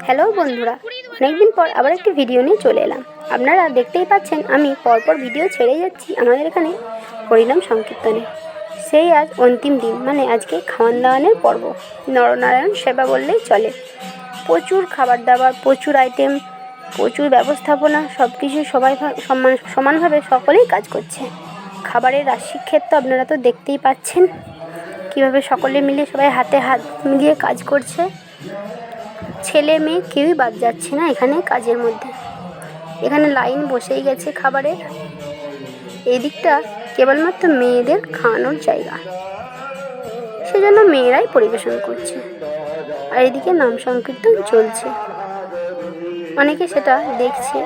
Hello বন্ধুরা, অনেকদিন পর আবার একটি ভিডিও নিয়ে চলে এলাম। আপনারা দেখতেই পাচ্ছেন আমি পরপর ভিডিও ছেড়ে যাচ্ছি আমাদের এখানে হরিনাম সংকীর্তনে। সেই আজ অন্তিম দিন, মানে আজকে খাওয়ান দাওয়ানের পর্ব। নরনারায়ণ সেবা বললেই চলে। প্রচুর খাবার দাবার, প্রচুর আইটেম, প্রচুর ব্যবস্থাপনা, সব কিছু সবাই সমানভাবে সকলেই কাজ করছে। খাবারের রাশি ক্ষেত তো আপনারা তো দেখতেই পাচ্ছেন কীভাবে সকলে মিলে সবাই হাতে হাত মিলিয়ে কাজ করছে। ছেলে মেয়ে কেউই বাদ যাচ্ছে না এখানে কাজের মধ্যে। এখানে লাইন বসেই গেছে খাবারের। এই দিকটা কেবলমাত্র মেয়েদের খাওয়ানোর জায়গা, সেজন্য মেয়েরাই পরিবেশন করছে। আর এদিকে নাম সংকীর্তন চলছে, অনেকে সেটা দেখছে।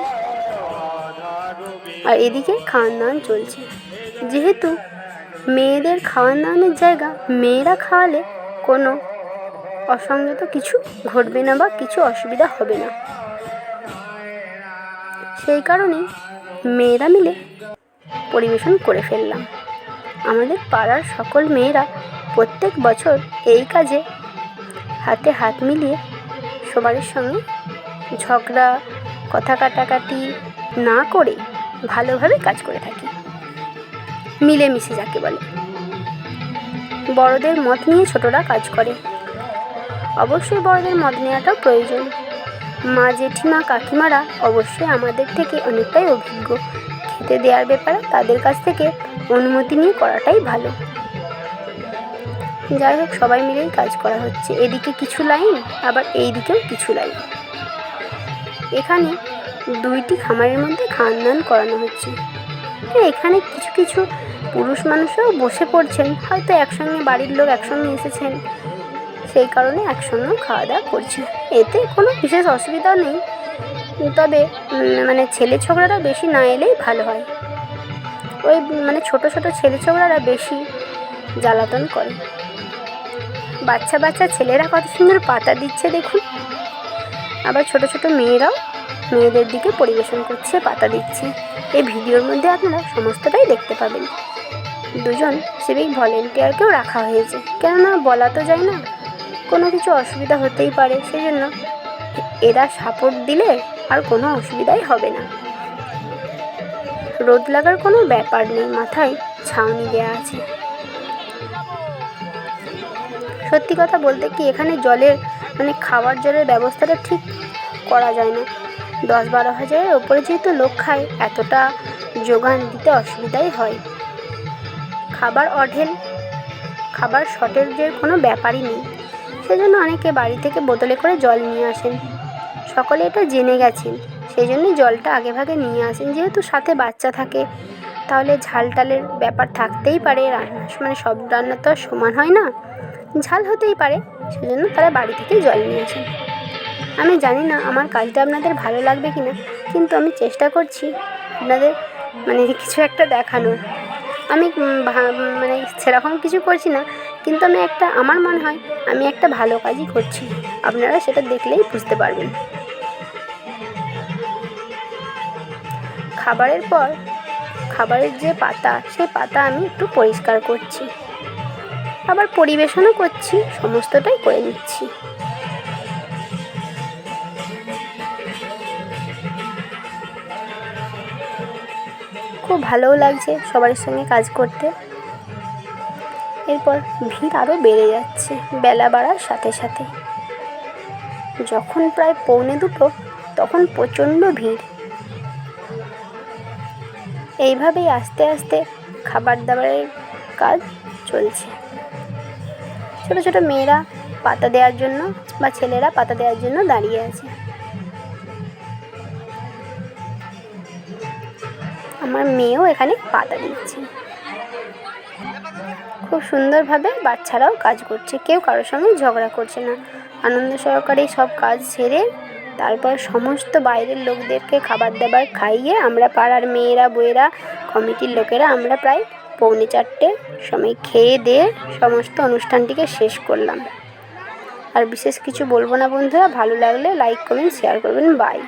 আর এদিকে খাওয়ান দাওয়ান চলছে। যেহেতু মেয়েদের খাওয়ান দাওয়ানের জায়গা, মেয়েরা খাওয়ালে কোনো অসংগত কিছু ঘটবে না বা কিছু অসুবিধা হবে না। সেই কারণেই মেয়েরা মিলে পরিবেশন করে ফেললাম। আমাদের পাড়ার সকল মেয়েরা প্রত্যেক বছর এই কাজে হাতে হাত মিলিয়ে সবার সঙ্গে ঝগড়া কথা কাটাকাটি না করে ভালোভাবে কাজ করে থাকি, মিলেমিশে যাকে বলে। বড়দের মত নিয়ে ছোটরা কাজ করে। অবশ্যই বড়দের মত নেওয়াটাও প্রয়োজন। মা জেঠিমা কাকিমারা অবশ্যই আমাদের থেকে অনেকটাই অভিজ্ঞ। খেতে দেওয়ার ব্যাপারে তাদের কাছ থেকে অনুমতি নিয়ে করাটাই ভালো। যাই হোক, সবাই মিলেই কাজ করা হচ্ছে। এদিকে কিছু লাইন, আবার এই দিকেও কিছু লাইন। এখানে দুইটি খামারের মধ্যে খাওয়ান দাওয়ান করানো হচ্ছে। এখানে কিছু কিছু পুরুষ মানুষরাও বসে পড়ছেন, হয়তো একসঙ্গে বাড়ির লোক একসঙ্গে এসেছেন, সেই কারণে একসঙ্গে খাওয়া দাওয়া করছে। এতে কোনো বিশেষ অসুবিধাও নেই, তবে ছেলে ছোকরারা বেশি না এলেই ভালো হয়। ওই ছোট ছোট ছেলে ছোকরারা বেশি জ্বালাতন করে। বাচ্চা বাচ্চা ছেলেরা কত সুন্দর পাতা দিচ্ছে দেখুন। আবার ছোট ছোট মেয়েরাও মেয়েদের দিকে পরিবেশন করছে, পাতা দিচ্ছে। এই ভিডিওর মধ্যে আপনারা সমস্তটাই দেখতে পাবেন। দুজন সিভিক ভলেন্টিয়ারকেও রাখা হয়েছে, কেননা বলা তো যায় না, কোনো কিছু অসুবিধা হতেই পারে। সেই জন্য এরা সাপোর্ট দিলে আর কোনো অসুবিধাই হবে না। রোদ লাগার কোনো ব্যাপার নেই, মাথায় ছাউনি দেওয়া আছে। সত্যি কথা বলতে কি, এখানে জলের খাওয়ার জলের ব্যবস্থাটা ঠিক করা যায় না। 10-12 হাজারের ওপরে যেহেতু লোক খায়, এতটা যোগান দিতে অসুবিধাই হয়। খাবার অঢেল, খাবার শর্টেজের কোনো ব্যাপারই নেই। সেজন্য অনেকে বাড়ি থেকে বোতলে করে জল নিয়ে আসেন। সকলে এটা জেনে গেছেন, সেই জন্যই জলটা আগে ভাগে নিয়ে আসেন। যেহেতু সাথে বাচ্চা থাকে, তাহলে ঝাল টালের ব্যাপার থাকতেই পারে। রান্না সব রান্না তো আর সমান হয় না, ঝাল হতেই পারে। সেজন্য তারা বাড়ি থেকেই জল নিয়ে আসেন। আমি জানি না আমার কাজটা আপনাদের ভালো লাগবে কি না, কিন্তু আমি চেষ্টা করছি আপনাদের কিছু একটা দেখানোর। আমি সেরকম কিছু করছি না, কিন্তু আমার মনে হয় আমি একটা ভালো কাজই করছি। আপনারা সেটা দেখলেই বুঝতে পারবেন। খাবারের পর খাবারের যে পাতা, সেই পাতা আমি একটু পরিষ্কার করছি, আবার পরিবেশনও করছি, সমস্তটাই করে নিচ্ছি। খুব ভালোও লাগছে সবার সঙ্গে কাজ করতে। এরপর ভিড় আরও বেড়ে যাচ্ছে বেলা বাড়ার সাথে সাথে। যখন প্রায় 1:45, তখন প্রচণ্ড ভিড়। এইভাবেই আস্তে আস্তে খাবার দাবারের কাজ চলছে। ছোট ছোট মেয়েরা পাতা দেওয়ার জন্য বা ছেলেরা পাতা দেওয়ার জন্য দাঁড়িয়ে আছে। আমার মেয়েও এখানে পাতা দিচ্ছে। খুব সুন্দরভাবে বাচ্চারাও কাজ করছে, কেউ কারোর সঙ্গে ঝগড়া করছে না। আনন্দ সহকারে সব কাজ সেরে তারপর সমস্ত বাইরের লোকদেরকে খাবার দাবার খাইয়ে আমরা পাড়ার মেয়েরা বউয়েরা কমিটির লোকেরা আমরা প্রায় 3:45 সময় খেয়ে দিয়ে সমস্ত অনুষ্ঠানটিকে শেষ করলাম। আর বিশেষ কিছু বলবো না বন্ধুরা, ভালো লাগলে লাইক কমেন্ট শেয়ার করবেন। বাই।